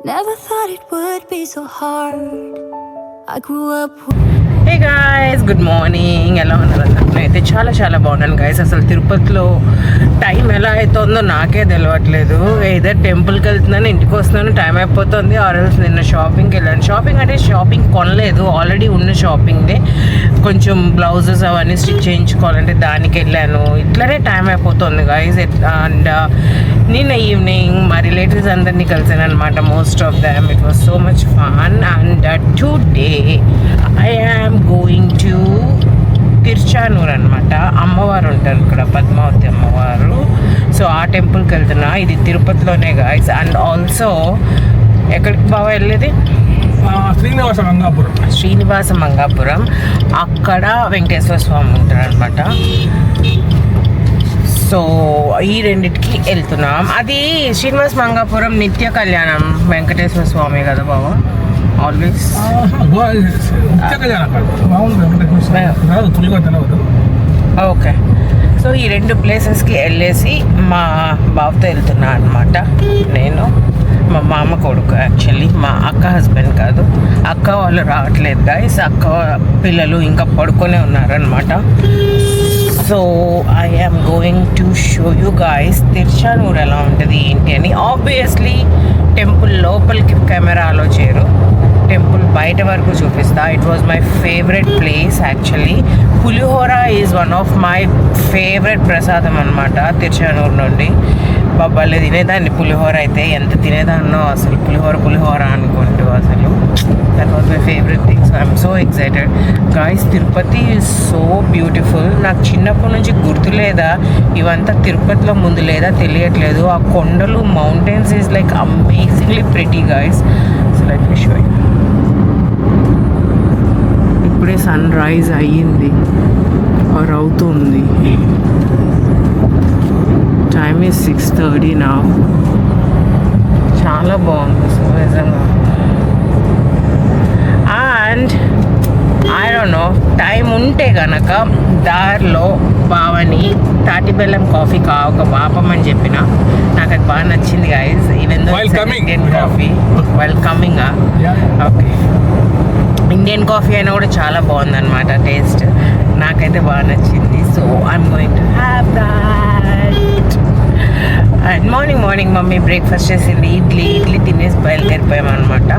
Never thought it would be so hard. I grew up. Hey guys, good morning. ఎలా ఉన్నారు? నేనైతే చాలా బాగున్నాను గాయస్. అసలు తిరుపతిలో టైం ఎలా అవుతుందో నాకే తెలియట్లేదు. ఏదో టెంపుల్కి వెళ్తున్నాను, ఇంటికి వస్తున్నాను, టైం అయిపోతుంది. ఆర్ఎల్స్ నిన్న షాపింగ్కి వెళ్ళాను. షాపింగ్ కొనలేదు, ఆల్రెడీ ఉన్న షాపింగ్దే. కొంచెం బ్లౌజెస్ అవన్నీ స్టిచ్ చేయించుకోవాలంటే దానికి వెళ్ళాను. ఇట్లనే టైం అయిపోతుంది గాయస్. అండ్ నిన్న ఈవినింగ్ మా రిలేటివ్స్ అందరినీ కలిసాను అనమాట. Most of them. It was so much fun. And today I am going to Tiruchanur అనమాట. అమ్మవారు ఉంటారు ఇక్కడ, పద్మావతి అమ్మవారు. సో ఆ టెంపుల్కి వెళ్తున్నా. ఇది తిరుపతిలోనే గాయస్. అండ్ ఆల్సో ఎక్కడికి బాగా వెళ్ళేది? శ్రీనివాస మంగాపురం. అక్కడ వెంకటేశ్వర స్వామి ఉంటారు అనమాట. సో ఈ రెండిటికి వెళ్తున్నాం. అది శ్రీనివాస మంగాపురం నిత్య కళ్యాణం వెంకటేశ్వర స్వామి కదా బాబా, ఆల్వేస్. ఓకే. సో ఈ రెండు ప్లేసెస్కి వెళ్ళేసి మా బాబుతో వెళ్తున్నా అనమాట. నేను మా మామ కొడుకు, యాక్చువల్లీ మా అక్క హస్బెండ్ కాదు. అక్క వాళ్ళు రావట్లేదు గాయస్. అక్క పిల్లలు ఇంకా పడుకొనే ఉన్నారనమాట. So I am going to show you guys Tiruchanur ఎలా ఉంటుంది ఏంటి అని. ఆబ్వియస్లీ టెంపుల్ లోపలికి కెమెరాలో చేరు, టెంపుల్ బయట వరకు చూపిస్తా. It was my favourite place actually. Pulihora is one of my favourite ప్రసాదం అనమాట తిరుచానూరు నుండి. బాబాలే తినేదాన్ని పులిహోర. అయితే ఎంత తినేదాన్నో అసలు, పులిహోర అనుకుంటూ అసలు. That was my favourite thing. So I'm so excited guys. Tirupati is so beautiful. నాకు చిన్నప్పటి నుంచి గుర్తు లేదా, ఇవంతా తిరుపతిలో ముందు లేదా తెలియట్లేదు. ఆ కొండలు, mountains is like amazingly pretty guys. So let me show you. ఇప్పుడే సన్ రైజ్ అయ్యింది ఆర్ అవుతుంది. టైమ్ ఈజ్ 6:30 నా. చాలా బాగుంది అసలు నిజంగా. And I don't no, time ఉంటే కనుక దారిలో బావని తాటి బెల్లం కాఫీ ఒక ఆపమని చెప్పిన. నాకు అది బాగా నచ్చింది guys. Even though Indian coffee while coming. Okay, Indian coffee అయినా కూడా చాలా బాగుందన్నమాట టేస్ట్. నాకైతే బాగా నచ్చింది. So I'm going to have that. And morning mummy breakfast చేసింది. ఇడ్లీ తినేసి బయలుదేరిపోయామన్నమాట.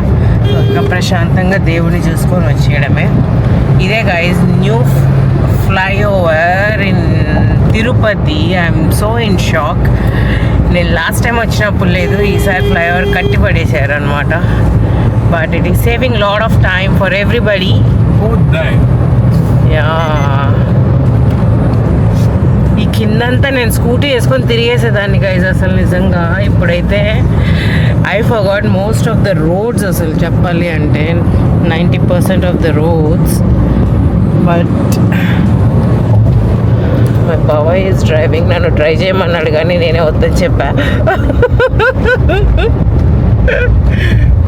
ఇంకా ప్రశాంతంగా దేవుడిని చూసుకొని వచ్చేయడమే. ఇదే guys new flyover in Tirupati. I'm so in shock. నేను లాస్ట్ టైం వచ్చినప్పుడు లేదు, ఈసారి ఫ్లైఓవర్ కట్టి పడేశారు అనమాట. But it is saving lot of time for everybody. Yeah, ఈ కిందంతా నేను స్కూటీ వేసుకొని తిరిగేసేదాన్ని గైజ్ అసలు నిజంగా. ఇప్పుడైతే I forgot most of the roads అసలు చెప్పాలి అంటే 90% of the roads. But my బాబాయ్ ఈజ్ డ్రైవింగ్. నన్ను డ్రైవ్ చేయమన్నాడు కానీ నేనే వద్దని చెప్పా.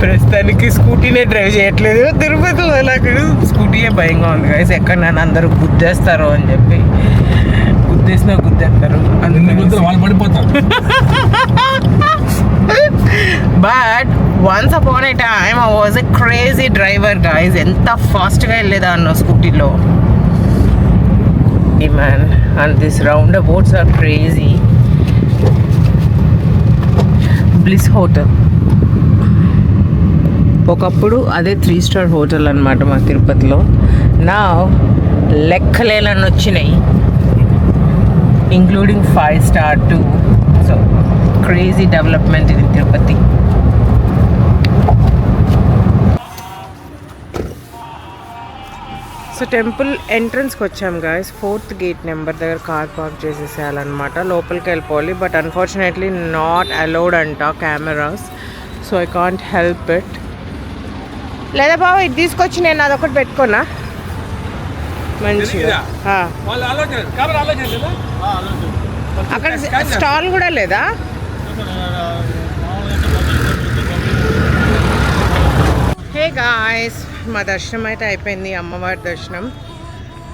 ప్రస్తుతానికి స్కూటీనే డ్రైవ్ చేయట్లేదు తిరుపతిలో. నాకు స్కూటీయే భయంగా ఉంది గైస్. ఎక్కడ నన్ను అందరూ గుద్దేస్తారో అని చెప్పి. గుద్దేస్తారు but once upon a time I was a crazy driver guys. ఎంత ఫాస్ట్గా వెళ్ళేదా అన్న స్కూటీలో man. And this roundabouts are crazy. Bliss hotel ఒకప్పుడు అదే 3 స్టార్ హోటల్ అనమాట మా తిరుపతిలో. నా లెక్కలేనని వచ్చినాయి, including 5 star too. So crazy development in Tirupati. So temple ఎంట్రన్స్కి వచ్చాం గాయస్. 4th గేట్ నెంబర్ దగ్గర కార్ పార్క్ చేసేసేయాలన్నమాట. లోపలికి వెళ్ళిపోవాలి. బట్ అన్ఫార్చునేట్లీ నాట్ అలౌడ్ అంట cameras. So I can't help it. లేదా బాబు ఇది తీసుకొచ్చి నేను అదొకటి పెట్టుకున్నా మంచిగా. అక్కడ స్టాల్ కూడా లేదా? హే గాయస్, మా దర్శనం అయితే అయిపోయింది, అమ్మవారి దర్శనం.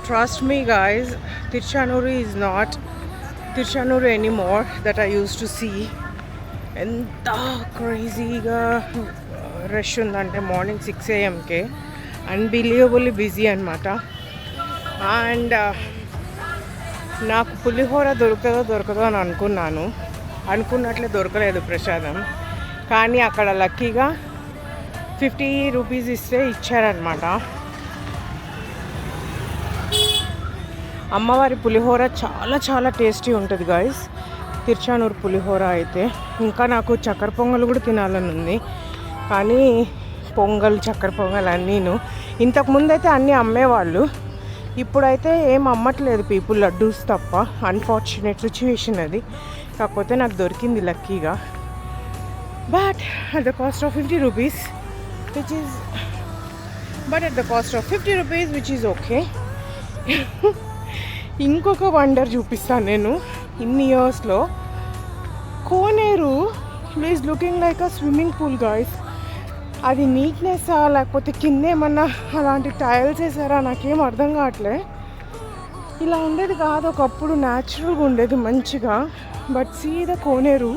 Trust me guys, Tiruchanur is not Tiruchanur anymore that I use to see. ఎంత క్రేజీగా రష్ ఉందంటే మార్నింగ్ 6 AM అన్బిలీవబుల్లీ బిజీ అనమాట. అండ్ నాకు పులిహోర దొరకదో అని అనుకున్నట్లే దొరకలేదు ప్రసాదం. కానీ అక్కడ లక్కీగా 50 రూపీస్ ఇస్తే ఇచ్చారనమాట. అమ్మవారి పులిహోర చాలా చాలా టేస్టీ ఉంటుంది గాయస్, తిరుచానూరు పులిహోర అయితే. ఇంకా నాకు చక్కెర పొంగల్ కూడా తినాలని ఉంది, కానీ పొంగల్ చక్కెర పొంగల్ అన్నీను ఇంతకుముందు అయితే అన్నీ అమ్మేవాళ్ళు, ఇప్పుడైతే ఏం అమ్మట్లేదు పీపుల్, లడ్డూస్ తప్ప. అన్ఫార్చునేట్ సిచ్యువేషన్ అది. కాకపోతే నాకు దొరికింది లక్కీగా, but at the cost of 50 rupees which is okay. ఇంకొక వండర్ చూపిస్తాను నేను ఇన్ని ఇయర్స్లో. కోనేరు is looking like a swimming pool guys. అది నీట్నెస్సా లేకపోతే కింద ఏమన్నా అలాంటి టైల్స్ వేసారా నాకేం అర్థం కావట్లే. ఇలా ఉండేది కాదు ఒకప్పుడు, న్యాచురల్గా ఉండేది మంచిగా. బట్ సీ ద కోనేరు,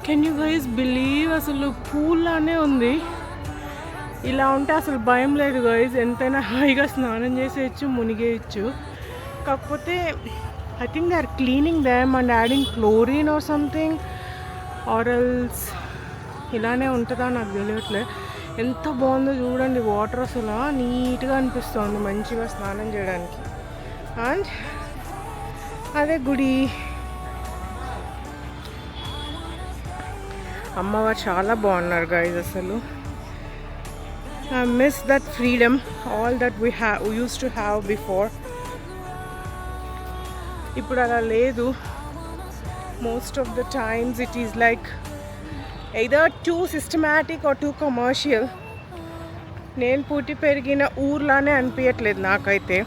కెన్ యూ గైస్ బిలీవ్, అసలు పూల్లానే ఉంది. ఇలా ఉంటే అసలు భయం లేదు గైస్, ఎంతైనా హాయిగా స్నానం చేసేయచ్చు, మునిగేయచ్చు. కాకపోతే I think they are cleaning them and adding chlorine or something, or else ఇలానే ఉంటుందా నాకు తెలియట్లే. ఎంత బాగుందో చూడండి, వాటర్ అసలు నీట్గా అనిపిస్తుంది మంచిగా స్నానం చేయడానికి. అండ్ అదే గుడి, అమ్మవారు చాలా బాగున్నారు గైజ్ అసలు. I miss that freedom, all that we use to have before. ఇప్పుడు అలా లేదు. Most of the times it is like either too systematic or too commercial. నేను పుట్టి పెరిగిన ఊర్లానే అనిపించట్లేదు నాకైతే.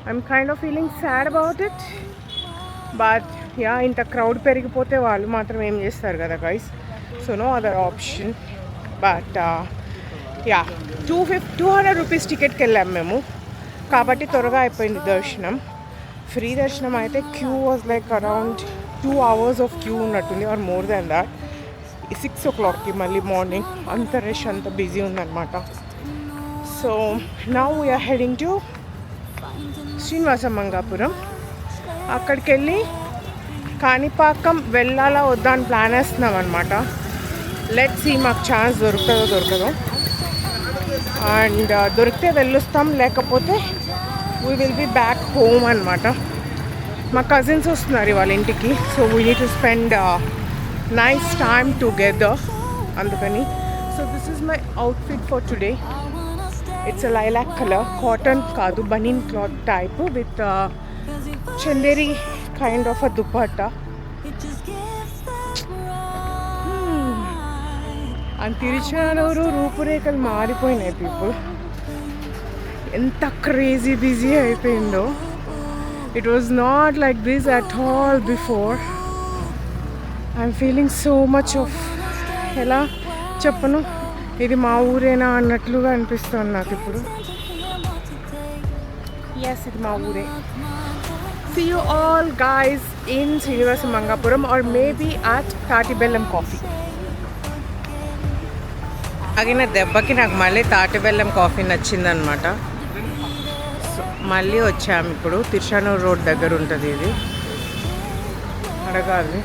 I'm kind of feeling sad about it. But yeah, ఇంత క్రౌడ్ పెరిగిపోతే వాళ్ళు మాత్రం ఏం చేస్తారు కదా guys. So no other option. But yeah, 200 rupees టికెట్కి వెళ్ళాం మేము, కాబట్టి త్వరగా అయిపోయింది దర్శనం. ఫ్రీ దర్శనం అయితే queue was like around 2 hours of queue ఉన్నట్టుంది, ఆర్ మోర్ దాన్ దాట్. 6 o'clockకి మళ్ళీ మార్నింగ్, అంత రష్ అంత బిజీ ఉందన్నమాట. So now we are heading to Srinivasa Mangapuram. అక్కడికి వెళ్ళి కాణిపాకం వెళ్ళాలా వద్దా అని ప్లాన్ వేస్తున్నాం అనమాట. లెట్ సీ మాకు ఛాన్స్ దొరకదో. అండ్ దొరికితే వెళ్ళొస్తాం, లేకపోతే we will be back home అనమాట. మా కజిన్స్ వస్తున్నారు వాళ్ళ ఇంటికి, so we need to spend nice time together, అందుకని. So this is my outfit for today. It's a lilac colour, cotton కాదు, banian cloth type with Chanderi kind of a dupatta. And Tiruchanur రూపురేఖలు మారిపోయినాయి people. ఎంత క్రేజీ బిజీ అయిపోయిందో. It was not like this at all before. I'm feeling so much off, ఎలా చెప్పను, ఇది మా ఊరేనా అన్నట్లుగా అనిపిస్తుంది నాకు ఇప్పుడు. ఎస్, ఇది మా ఊరే. See you all guys in Srinivasa Mangapuram or maybe at Tati Bellam Coffee. అగిన దెబ్బకి నాకు మళ్ళీ తాటి బెల్లం కాఫీ నచ్చిందనమాట. సో మళ్ళీ వచ్చాము ఇప్పుడు. తిరుచానూరు రోడ్ దగ్గర ఉంటుంది ఇది, అడగాలి.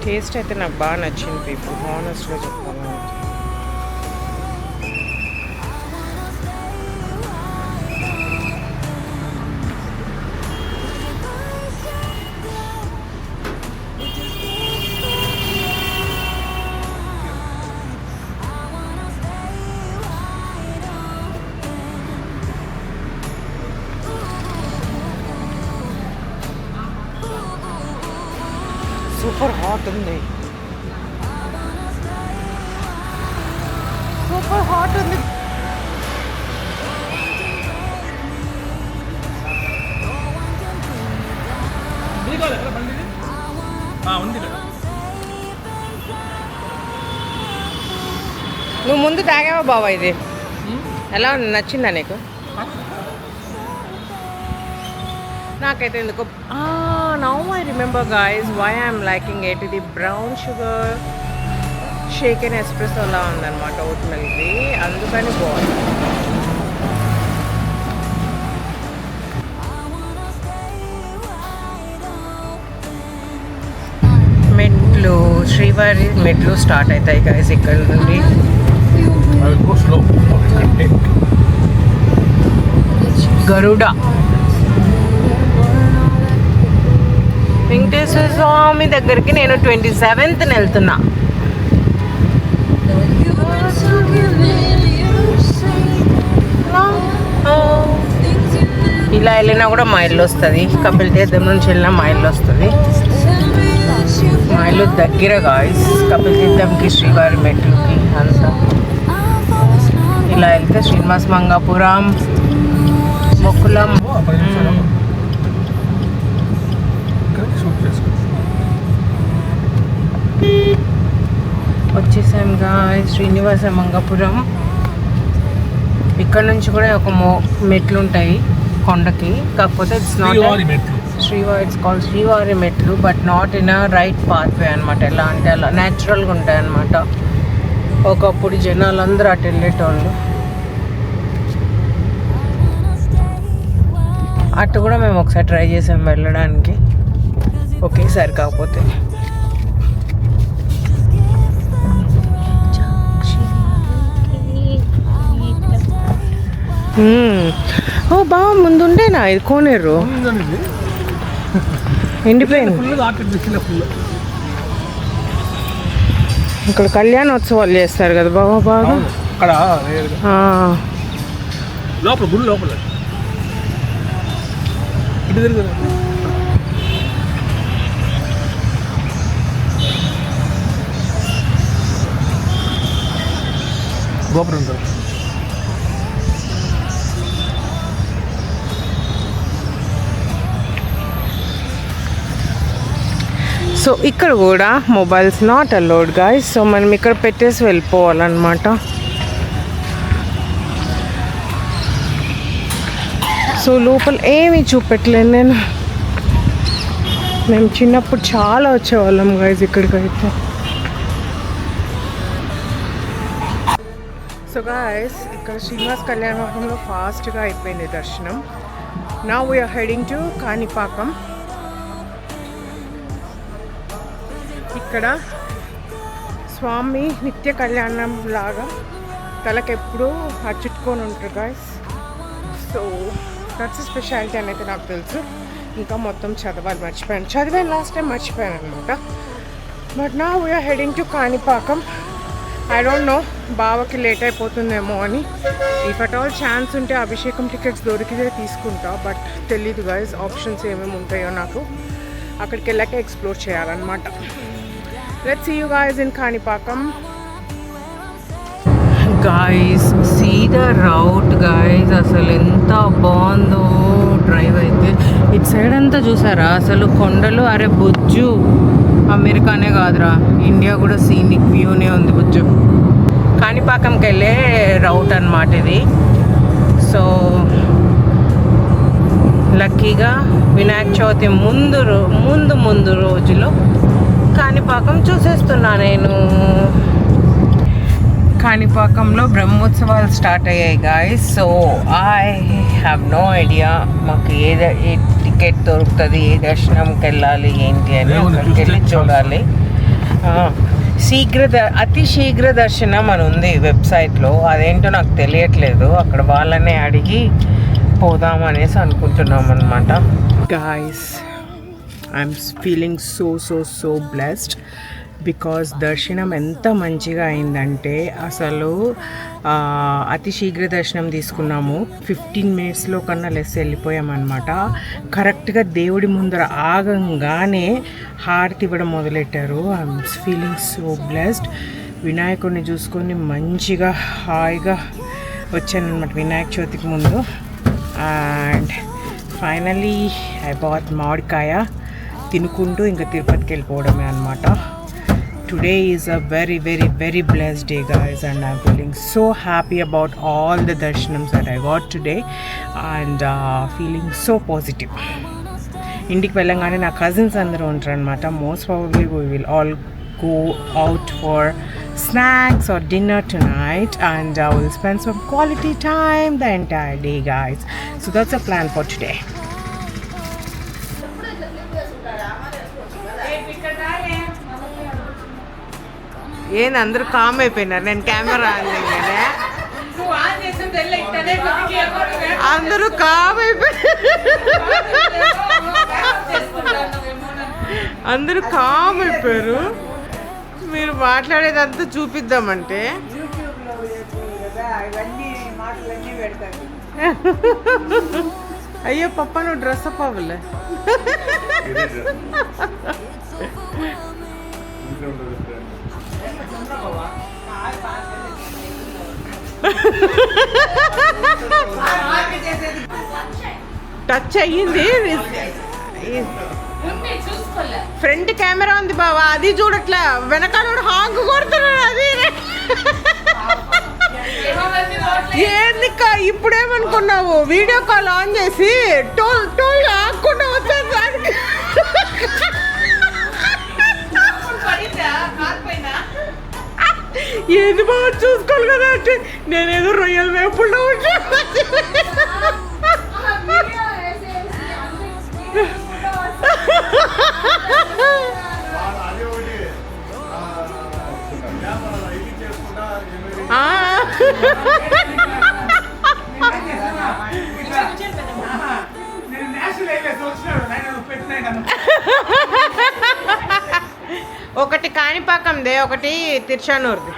టేస్ట్ అయితే నాకు బాగా నచ్చింది పీపుల్, హానెస్ట్గా చెప్పాలంటే. సూపర్ హాట్ ఉంది, సూపర్ హాట్ ఉంది. నువ్వు ముందు తాగావా బావా ఇది? ఎలా ఉంది, నచ్చిందా నీకు? నాకైతే ఎందుకో now I remember guys why I'm liking it. ఇది బ్రౌన్ షుగర్ షేకెన్ ఎస్ప్రెసోలా ఉందన్నమాట, ఓట్ మిల్క్ది, అందుకని బాగుంది. మెట్లు, శ్రీవారి మెట్లు స్టార్ట్ అవుతాయి గాయస్ ఇక్కడ నుండి. గరుడ వెంకటేశ్వర స్వామి దగ్గరికి నేను 27th వెళ్తున్నా. ఇలా వెళ్ళినా కూడా మా ఇల్లు వస్తుంది. కపిల్ తీర్థం నుంచి వెళ్ళినా మా ఇల్లు వస్తుంది. మా ఇల్లు దగ్గర గాయస్ కపిల్ తీర్థంకి శ్రీవారి మెట్లుకి అంతా. ఇలా వెళ్తే శ్రీనివాస్ మంగాపురం, మొక్కులం. వచ్చేసాం గాయస్ శ్రీనివాస మంగాపురం. ఇక్కడ నుంచి కూడా ఒక మెట్లు ఉంటాయి కొండకి, కాకపోతే ఇట్స్ నాట్ శ్రీవారి, ఇట్స్ కాల్డ్ శ్రీవారి మెట్లు, but not in a right pathway అనమాట. ఎలా అంటే అలా న్యాచురల్గా ఉంటాయి అనమాట. ఒకప్పుడు జనాలందరూ అటు వెళ్ళేటోళ్ళు. అటు కూడా మేము ఒకసారి ట్రై చేసాం వెళ్ళడానికి, ఒకేసారి కాకపోతే. ఓ బాగా ముందుండేనా ఇది కోనేరు? ఎండిపోయింది. ఇక్కడ కళ్యాణోత్సవాలు చేస్తారు కదా బాబా బాగా అక్కడ లోపల గుడి లోపల ఇటు తిరుగు గోపురం. సో ఇక్కడ కూడా mobiles not allowed guys. So మనం ఇక్కడ పెట్టేసి వెళ్ళిపోవాలన్నమాట. సో లోపల ఏమీ చూపెట్టలేను నేను. మేము చిన్నప్పుడు చాలా వచ్చేవాళ్ళం గాయ్స్ ఇక్కడికైతే. సో గాయ్స్ ఇక్కడ శ్రీనివాస్ కళ్యాణంలో ఫాస్ట్గా అయిపోయింది దర్శనం. Now we are heading to Kanipakam. ఇక్కడ స్వామి నిత్య కళ్యాణం లాగా తలకెప్పుడు అచ్చుట్టుకొని ఉంటారు గాయస్. సో దట్స్ స్పెషాలిటీ అనేది నాకు తెలుసు. ఇంకా మొత్తం చదివాను లాస్ట్ టైం మర్చిపోయాను అనమాట. బట్ నా we are heading to Kanipakam. I don't know బావకి లేట్ అయిపోతుందేమో అని. ఇఫ్ అట్ ఆల్ ఛాన్స్ ఉంటే అభిషేకం టికెట్స్ దొరికితే తీసుకుంటా, బట్ తెలీదు గాయస్ ఆప్షన్స్ ఏమేమి ఉంటాయో నాకు. అక్కడికి వెళ్ళాక ఎక్స్ప్లోర్ చేయాలన్నమాట. Let's see you guys in Kanipakam. Guys, see the route guys. అసలు ఎంత బాగుందో డ్రైవ్ అయితే. ఇటు సైడ్ అంతా చూసారా అసలు కొండలు. అరే బుజ్జు, అమెరికానే కాదురా ఇండియా కూడా సీనిక్ వ్యూనే ఉంది బుజ్జు. కాణిపాకంకి వెళ్ళే రౌట్ అన్నమాట ఇది. సో లక్కీగా వినాయక చవితి ముందు రోజులో కాణిపాకం చూసేస్తున్నా నేను. కాణిపాకంలో బ్రహ్మోత్సవాలు స్టార్ట్ అయ్యాయి guys. So I have no idea మాకు ఏ టికెట్ దొరుకుతుంది, ఏ దర్శనంకి వెళ్ళాలి ఏంటి అని అక్కడికి వెళ్ళి చూడాలి. అతి శీఘ్ర దర్శనం అని ఉంది వెబ్సైట్లో, అదేంటో నాకు తెలియట్లేదు. అక్కడ వాళ్ళనే అడిగి పోదామనేసి అనుకుంటున్నాం అన్నమాట. Guys I'm feeling so blessed because దర్శనం ఎంత మంచిగా అయిందంటే అసలు అతి శీఘ్ర దర్శనం తీసుకున్నాము. 15 minutesలో కన్నా లెస్ వెళ్ళిపోయామన్నమాట. కరెక్ట్గా దేవుడి ముందర ఆగంగానే హారతి ఇవ్వడం మొదలెట్టారు. I'm feeling so blessed. వినాయకుడిని చూసుకొని మంచిగా హాయిగా వచ్చానన్నమాట వినాయక చవితికి ముందు. అండ్ ఫైనలీ ఐ బాట్ మామిడికాయ. తినుకుంటూ ఇంకా తిరుపతికి వెళ్ళిపోవడమే అనమాట. Today is a very very very blessed day guys, and I'm feeling so happy about all the darshanams that I got today and feeling so positive. ఇంటికి వెళ్ళంగానే నా కజిన్స్ అందరూ ఉంటారు అనమాట. Most probably we will all go out for snacks or dinner tonight, and I will spend some quality time the entire day guys. So that's the plan for today. ఏంది అందరూ com అయిపోయినారు, నేను camera అందరూ com అయిపోయారు, అందరూ com అయిపోయారు. మీరు మాట్లాడేదంతా చూపిద్దామంటే అయ్యో పప్ప నువ్వు డ్రెస్ అప్ అవ్వలే. టచ్ అయ్యింది. ఫ్రంట్ కెమెరా ఉంది బావా, అది చూడట్లే. వెనకాల హాంగ్ కొడుతున్నాడు. అది ఏందిక్క ఇప్పుడేమనుకున్నావు? వీడియో కాల్ ఆన్ చేసి టోల్ టోల్ ఆకుండా వచ్చాను. ఏది బాగా చూసుకోవాలి కదా అంటే నేనేదో రొయ్యల వేపుల్లో ఉంటా. ఒకటి కాణిపాకందే, ఒకటి తిరుచానూరుది.